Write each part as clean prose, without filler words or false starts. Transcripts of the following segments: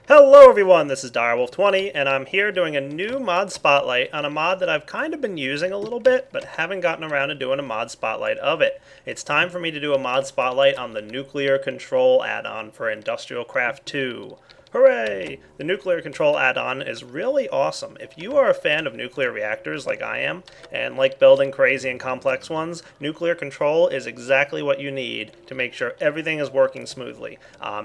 Hello everyone, this is Direwolf20 and I'm here doing a new mod spotlight on a mod that I've kind of been using a little bit but haven't gotten around to doing a mod spotlight of it. It's time for me to do a mod spotlight on the Nuclear Control add-on for Industrial Craft 2. Hooray! The Nuclear Control add-on is really awesome. If you are a fan of nuclear reactors like I am, and like building crazy and complex ones, Nuclear Control is exactly what you need to make sure everything is working smoothly.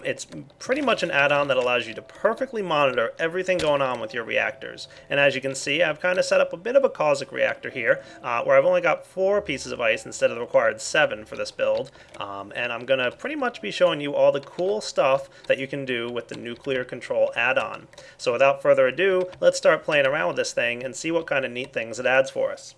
It's pretty much an add-on that allows you to perfectly monitor everything going on with your reactors. And as you can see, I've kind of set up a bit of a Cosmic reactor here, where I've only got 4 pieces of ice instead of the required 7 for this build. And I'm going to pretty much be showing you all the cool stuff that you can do with the Nuclear Control add-on. So without further ado, let's start playing around with this thing and see what kind of neat things it adds for us.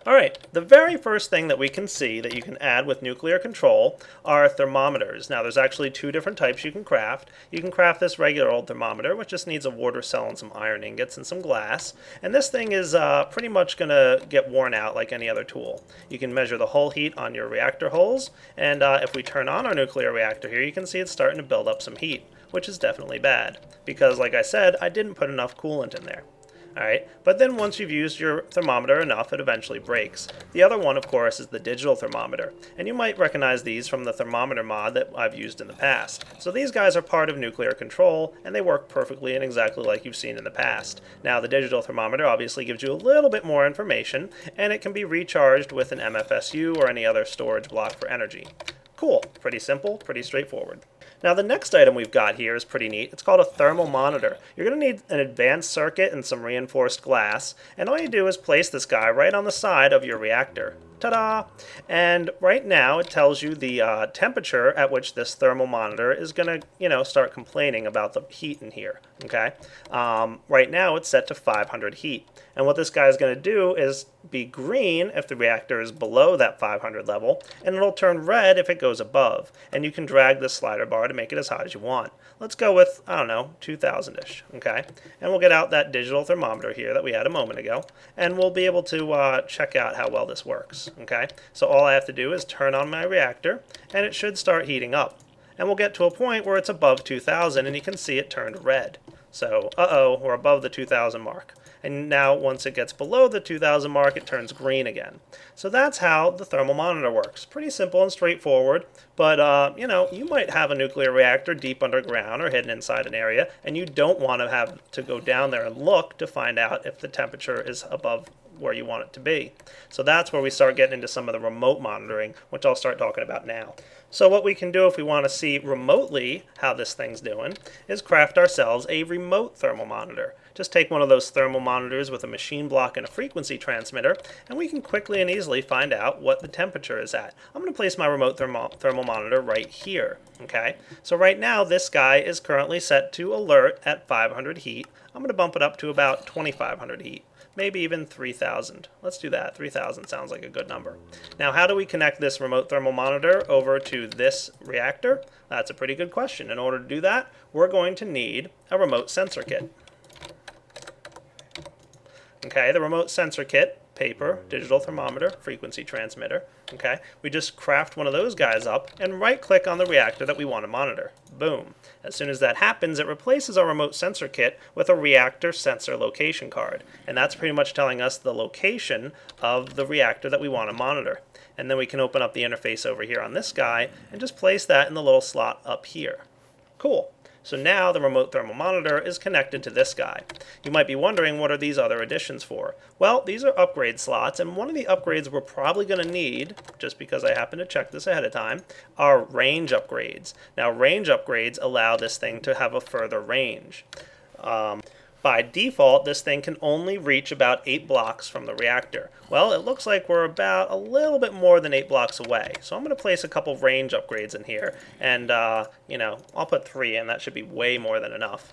Alright, the very first thing that we can see that you can add with Nuclear Control are thermometers. Now there's actually 2 different types you can craft. You can craft this regular old thermometer, which just needs a water cell and some iron ingots and some glass. And this thing is pretty much going to get worn out like any other tool. You can measure the hull heat on your reactor holes, and if we turn on our nuclear reactor here, you can see it's starting to build up some heat, which is definitely bad, because like I said, I didn't put enough coolant in there. Alright, but then once you've used your thermometer enough, it eventually breaks. The other one, of course, is the digital thermometer, and you might recognize these from the thermometer mod that I've used in the past. So these guys are part of Nuclear Control, and they work perfectly and exactly like you've seen in the past. Now, the digital thermometer obviously gives you a little bit more information, and it can be recharged with an MFSU or any other storage block for energy. Cool, pretty simple, pretty straightforward. Now the next item we've got here is pretty neat. It's called a thermal monitor. You're going to need an advanced circuit and some reinforced glass, and all you do is place this guy right on the side of your reactor. Ta-da! And right now it tells you the temperature at which this thermal monitor is going to, start complaining about the heat in here. Okay? Right now it's set to 500 heat. And what this guy is going to do is be green if the reactor is below that 500 level, and it'll turn red if it goes above. And you can drag this slider bar to make it as hot as you want. Let's go with, 2000-ish, okay? And we'll get out that digital thermometer here that we had a moment ago, and we'll be able to check out how well this works, okay? So all I have to do is turn on my reactor, and it should start heating up. And we'll get to a point where it's above 2000, and you can see it turned red. So, we're above the 2000 mark. And now once it gets below the 2000 mark, it turns green again. So that's how the thermal monitor works. Pretty simple and straightforward, but you might have a nuclear reactor deep underground or hidden inside an area, and you don't want to have to go down there and look to find out if the temperature is above where you want it to be. So that's where we start getting into some of the remote monitoring, which I'll start talking about now. So what we can do if we want to see remotely how this thing's doing is craft ourselves a remote thermal monitor. Just take one of those thermal monitors with a machine block and a frequency transmitter, and we can quickly and easily find out what the temperature is at. I'm going to place my remote thermal monitor right here. Okay, so right now this guy is currently set to alert at 500 heat. I'm going to bump it up to about 2500 heat. Maybe even 3,000. Let's do that. 3,000 sounds like a good number. Now, how do we connect this remote thermal monitor over to this reactor? That's a pretty good question. In order to do that, we're going to need a remote sensor kit. Okay, the remote sensor kit, paper, digital thermometer, frequency transmitter. Okay, we just craft one of those guys up and right-click on the reactor that we want to monitor. Boom. As soon as that happens, it replaces our remote sensor kit with a reactor sensor location card. And that's pretty much telling us the location of the reactor that we want to monitor. And then we can open up the interface over here on this guy and just place that in the little slot up here. Cool. So now the remote thermal monitor is connected to this guy. You might be wondering, what are these other additions for? Well, these are upgrade slots, and one of the upgrades we're probably going to need, just because I happen to check this ahead of time, are range upgrades. Now, range upgrades allow this thing to have a further range. By default, this thing can only reach about 8 blocks from the reactor. Well, it looks like we're about a little bit more than 8 blocks away. So I'm going to place a couple range upgrades in here. And, I'll put 3 in. That should be way more than enough.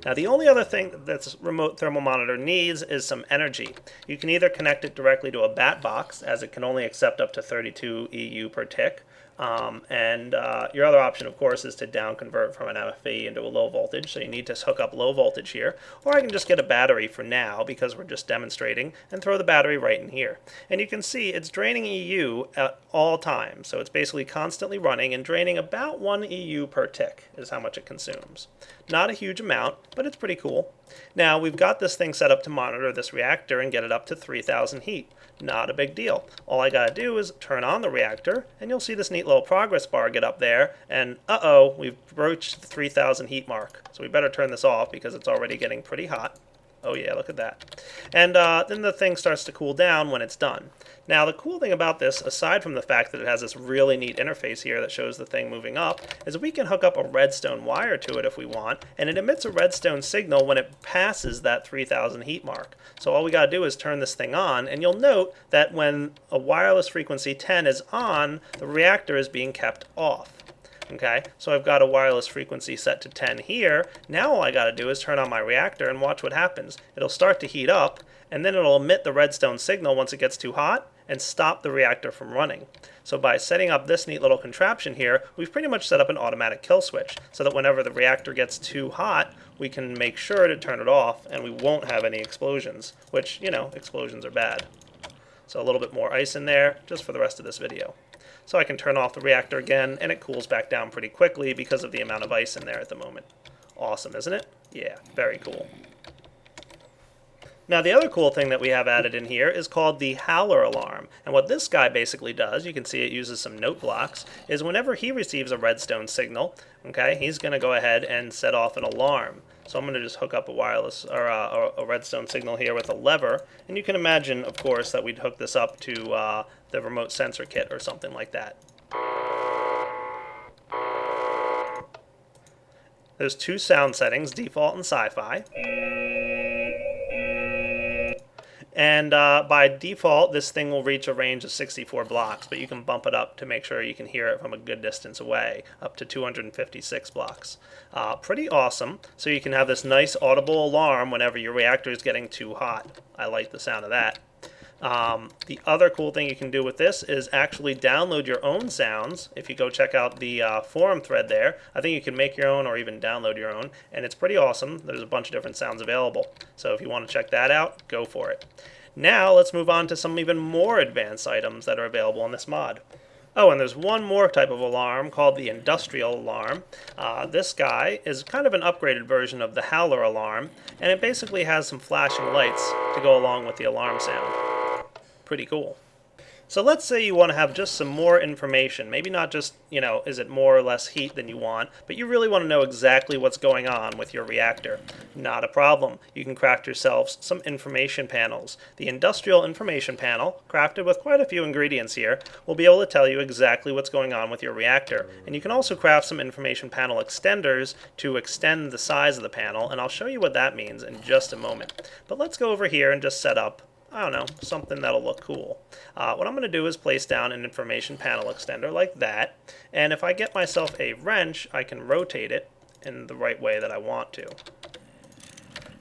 Now, the only other thing that this remote thermal monitor needs is some energy. You can either connect it directly to a bat box, as it can only accept up to 32 EU per tick, Your other option, of course, is to down convert from an MFE into a low voltage. So you need to hook up low voltage here. Or I can just get a battery for now because we're just demonstrating and throw the battery right in here. And you can see it's draining EU at all times. So it's basically constantly running and draining about 1 EU per tick is how much it consumes. Not a huge amount, but it's pretty cool. Now we've got this thing set up to monitor this reactor and get it up to 3000 heat. Not a big deal. All I gotta do is turn on the reactor and you'll see this neat little progress bar get up there and uh-oh, we've broached the 3000 heat mark. So we better turn this off because it's already getting pretty hot. Oh yeah, look at that. And then the thing starts to cool down when it's done. Now the cool thing about this, aside from the fact that it has this really neat interface here that shows the thing moving up, is we can hook up a redstone wire to it if we want, and it emits a redstone signal when it passes that 3000 heat mark. So all we gotta do is turn this thing on, and you'll note that when a wireless frequency 10 is on, the reactor is being kept off. Okay, so I've got a wireless frequency set to 10 here. Now all I got to do is turn on my reactor and watch what happens. It'll start to heat up, and then it'll emit the redstone signal once it gets too hot and stop the reactor from running. So by setting up this neat little contraption here, we've pretty much set up an automatic kill switch so that whenever the reactor gets too hot, we can make sure to turn it off and we won't have any explosions, which, you know, explosions are bad. So a little bit more ice in there just for the rest of this video. So I can turn off the reactor again, and it cools back down pretty quickly because of the amount of ice in there at the moment. Awesome, isn't it? Yeah, very cool. Now the other cool thing that we have added in here is called the howler alarm. And what this guy basically does, you can see it uses some note blocks, is whenever he receives a redstone signal, okay, he's going to go ahead and set off an alarm. So I'm going to just hook up a wireless or a redstone signal here with a lever, and you can imagine, of course, that we'd hook this up to the remote sensor kit or something like that. There's two sound settings, default and sci-fi. And by default, this thing will reach a range of 64 blocks, but you can bump it up to make sure you can hear it from a good distance away, up to 256 blocks. Pretty awesome. So you can have this nice audible alarm whenever your reactor is getting too hot. I like the sound of that. The other cool thing you can do with this is actually download your own sounds. If you go check out the forum thread there, I think you can make your own or even download your own, and it's pretty awesome. There's a bunch of different sounds available. So if you want to check that out, go for it. Now let's move on to some even more advanced items that are available in this mod. Oh, and there's one more type of alarm called the industrial alarm. This guy is kind of an upgraded version of the howler alarm, and it basically has some flashing lights to go along with the alarm sound. Pretty cool. So let's say you want to have just some more information. Maybe not just, you know, is it more or less heat than you want, but you really want to know exactly what's going on with your reactor. Not a problem. You can craft yourselves some information panels. The industrial information panel, crafted with quite a few ingredients here, will be able to tell you exactly what's going on with your reactor. And you can also craft some information panel extenders to extend the size of the panel, and I'll show you what that means in just a moment. But let's go over here and just set up, I don't know, something that'll look cool. What I'm going to do is place down an information panel extender like that, and if I get myself a wrench, I can rotate it in the right way that I want to.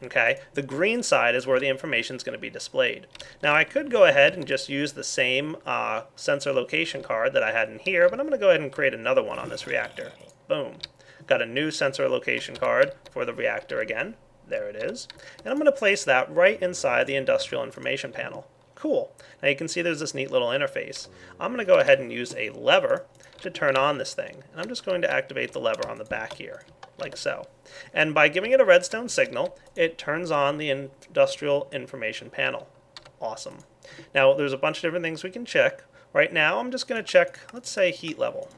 Okay, the green side is where the information is going to be displayed. Now I could go ahead and just use the same sensor location card that I had in here, but I'm going to go ahead and create another one on this reactor. Boom. Got a new sensor location card for the reactor again. There it is. And I'm going to place that right inside the industrial information panel. Cool. Now you can see there's this neat little interface. I'm going to go ahead and use a lever to turn on this thing. And I'm just going to activate the lever on the back here, like so. And by giving it a redstone signal, it turns on the industrial information panel. Awesome. Now there's a bunch of different things we can check. Right now I'm just going to check, let's say, heat level.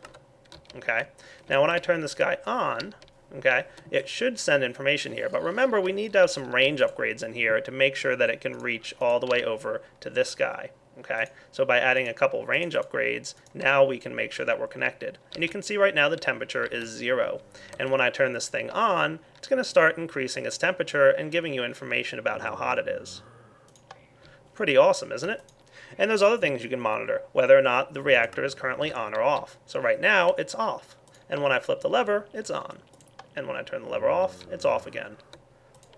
Okay. Now when I turn this guy on, okay, it should send information here, but remember we need to have some range upgrades in here to make sure that it can reach all the way over to this guy. Okay, so by adding a couple range upgrades, now we can make sure that we're connected. And you can see right now the temperature is 0. And when I turn this thing on, it's going to start increasing its temperature and giving you information about how hot it is. Pretty awesome, isn't it? And there's other things you can monitor, whether or not the reactor is currently on or off. So right now, it's off. And when I flip the lever, it's on. And when I turn the lever off, it's off again.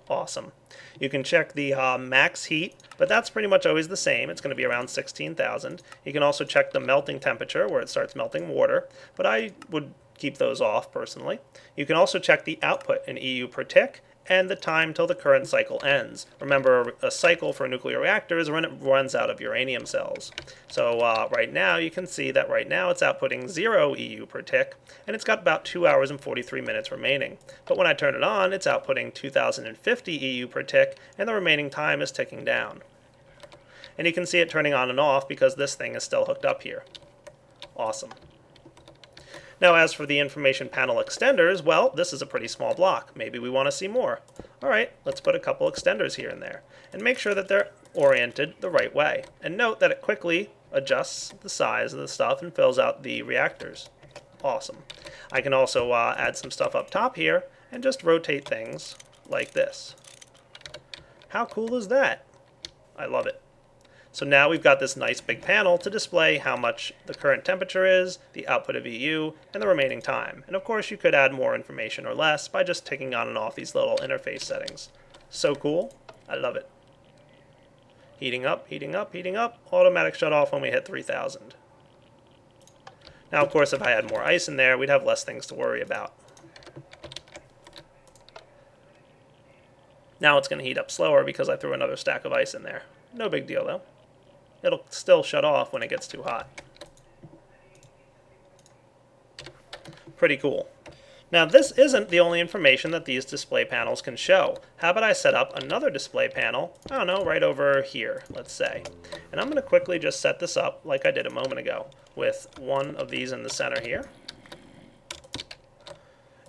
Awesome. You can check the max heat, but that's pretty much always the same. It's going to be around 16,000. You can also check the melting temperature, where it starts melting water, but I would keep those off personally. You can also check the output in EU per tick and the time till the current cycle ends. Remember, a cycle for a nuclear reactor is when it runs out of uranium cells. So right now you can see that right now it's outputting 0 EU per tick, and it's got about 2 hours and 43 minutes remaining. But when I turn it on, it's outputting 2050 EU per tick, and the remaining time is ticking down. And you can see it turning on and off because this thing is still hooked up here. Awesome. Now, as for the information panel extenders, well, this is a pretty small block. Maybe we want to see more. All right, let's put a couple extenders here and there, and make sure that they're oriented the right way. And note that it quickly adjusts the size of the stuff and fills out the reactors. Awesome. I can also add some stuff up top here and just rotate things like this. How cool is that? I love it. So now we've got this nice big panel to display how much the current temperature is, the output of EU, and the remaining time. And of course you could add more information or less by just ticking on and off these little interface settings. So cool. I love it. Heating up, heating up, heating up. Automatic shut off when we hit 3000. Now of course if I had more ice in there, we'd have less things to worry about. Now it's going to heat up slower because I threw another stack of ice in there. No big deal though. It'll still shut off when it gets too hot. Pretty cool. Now this isn't the only information that these display panels can show. How about I set up another display panel, I don't know, right over here, let's say. And I'm going to quickly just set this up like I did a moment ago, with one of these in the center here.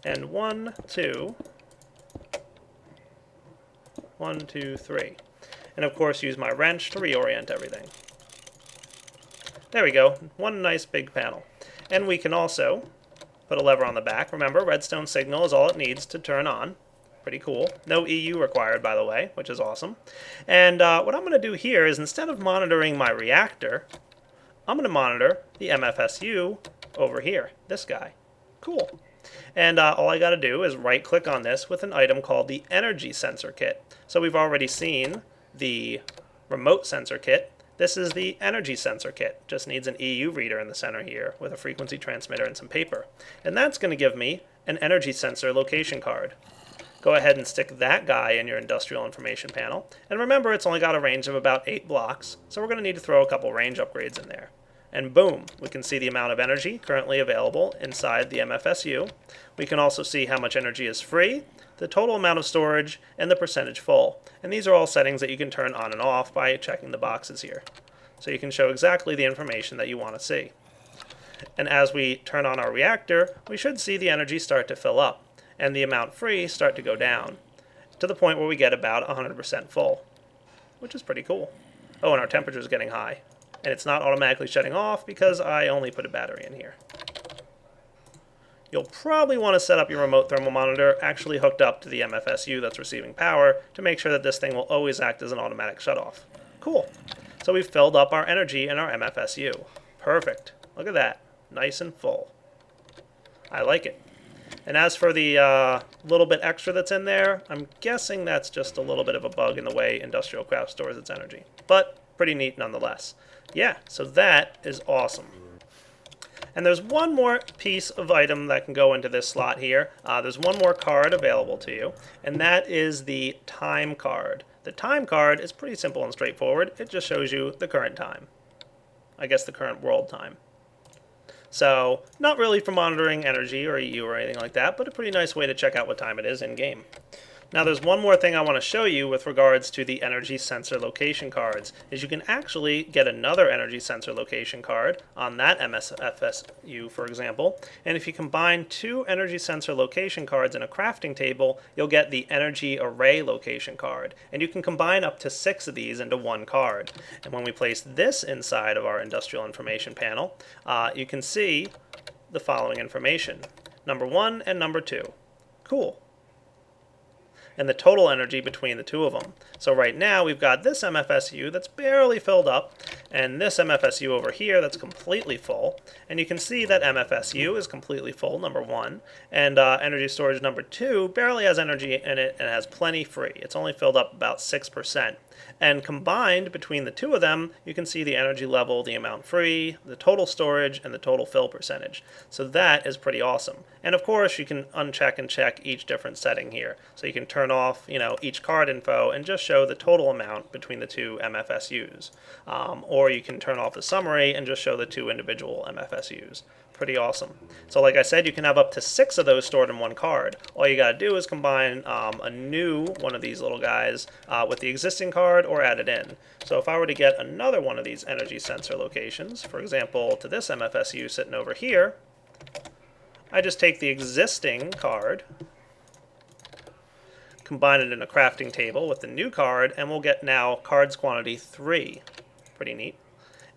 And 1, 2, 1, 2, 3. And of course use my wrench to reorient everything. There we go, one nice big panel. And we can also put a lever on the back. Remember, redstone signal is all it needs to turn on. Pretty cool. No EU required, by the way, which is awesome. And what I'm going to do here is, instead of monitoring my reactor, I'm going to monitor the MFSU over here, this guy. Cool. And all I got to do is right click on this with an item called the energy sensor kit. So we've already seen the remote sensor kit. This is the energy sensor kit. Just needs an EU reader in the center here with a frequency transmitter and some paper. And that's going to give me an energy sensor location card. Go ahead and stick that guy in your industrial information panel. And remember, it's only got a range of about 8 blocks, so we're going to need to throw a couple range upgrades in there. And boom, we can see the amount of energy currently available inside the MFSU. We can also see how much energy is free, the total amount of storage, and the percentage full. And these are all settings that you can turn on and off by checking the boxes here. So you can show exactly the information that you want to see. And as we turn on our reactor, we should see the energy start to fill up, and the amount free start to go down, to the point where we get about 100% full, which is pretty cool. Oh, and our temperature is getting high. And it's not automatically shutting off because I only put a battery in here. You'll probably want to set up your remote thermal monitor actually hooked up to the MFSU that's receiving power to make sure that this thing will always act as an automatic shutoff. Cool. So we've filled up our energy in our MFSU. Perfect. Look at that. Nice and full. I like it. And as for the little bit extra that's in there, I'm guessing that's just a little bit of a bug in the way Industrial Craft stores its energy. But pretty neat nonetheless. Yeah, so that is awesome. And there's one more piece of item that can go into this slot here. There's one more card available to you, and that is the time card. The time card is pretty simple and straightforward. It just shows you the current time. I guess the current world time. So, not really for monitoring energy or EU or anything like that, but a pretty nice way to check out what time it is in-game. Now there's one more thing I want to show you with regards to the energy sensor location cards, is you can actually get another energy sensor location card on that MFSU, for example, and if you combine 2 energy sensor location cards in a crafting table, you'll get the energy array location card, and you can combine up to 6 of these into one card. And when we place this inside of our industrial information panel, you can see the following information, number 1 and number 2. Cool. And the total energy between the two of them. So right now we've got this MFSU that's barely filled up, and this MFSU over here that's completely full. And you can see that MFSU is completely full, number 1, and energy storage number 2 barely has energy in it and has plenty free. It's only filled up about 6%. And combined between the two of them, you can see the energy level, the amount free, the total storage, and the total fill percentage. So that is pretty awesome. And of course, you can uncheck and check each different setting here. So you can turn off, each card info and just show the total amount between the two MFSUs. Or you can turn off the summary and just show the two individual MFSUs. Pretty awesome. So like I said, you can have up to 6 of those stored in one card. All you got to do is combine a new one of these little guys with the existing card or add it in. So if I were to get another one of these energy sensor locations, for example, to this MFSU sitting over here, I just take the existing card, combine it in a crafting table with the new card, and we'll get now cards quantity 3. Pretty neat.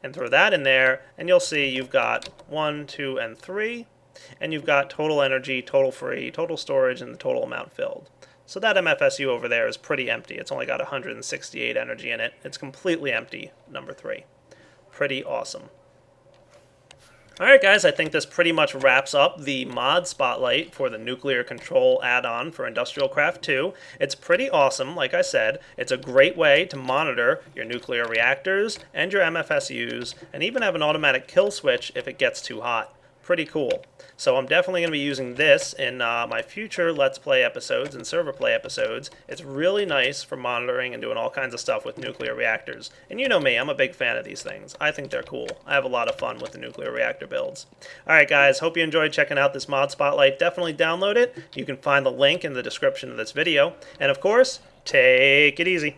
And throw that in there, and you'll see you've got 1, 2, and 3, and you've got total energy, total free, total storage, and the total amount filled. So that MFSU over there is pretty empty. It's only got 168 energy in it. It's completely empty, number 3. Pretty awesome. Alright guys, I think this pretty much wraps up the mod spotlight for the nuclear control add-on for Industrial Craft 2. It's pretty awesome, like I said. It's a great way to monitor your nuclear reactors and your MFSUs, and even have an automatic kill switch if it gets too hot. Pretty cool. So I'm definitely going to be using this in my future Let's Play episodes and server play episodes. It's really nice for monitoring and doing all kinds of stuff with nuclear reactors. And you know me, I'm a big fan of these things. I think they're cool. I have a lot of fun with the nuclear reactor builds. Alright guys, hope you enjoyed checking out this mod spotlight. Definitely download it. You can find the link in the description of this video. And of course, take it easy.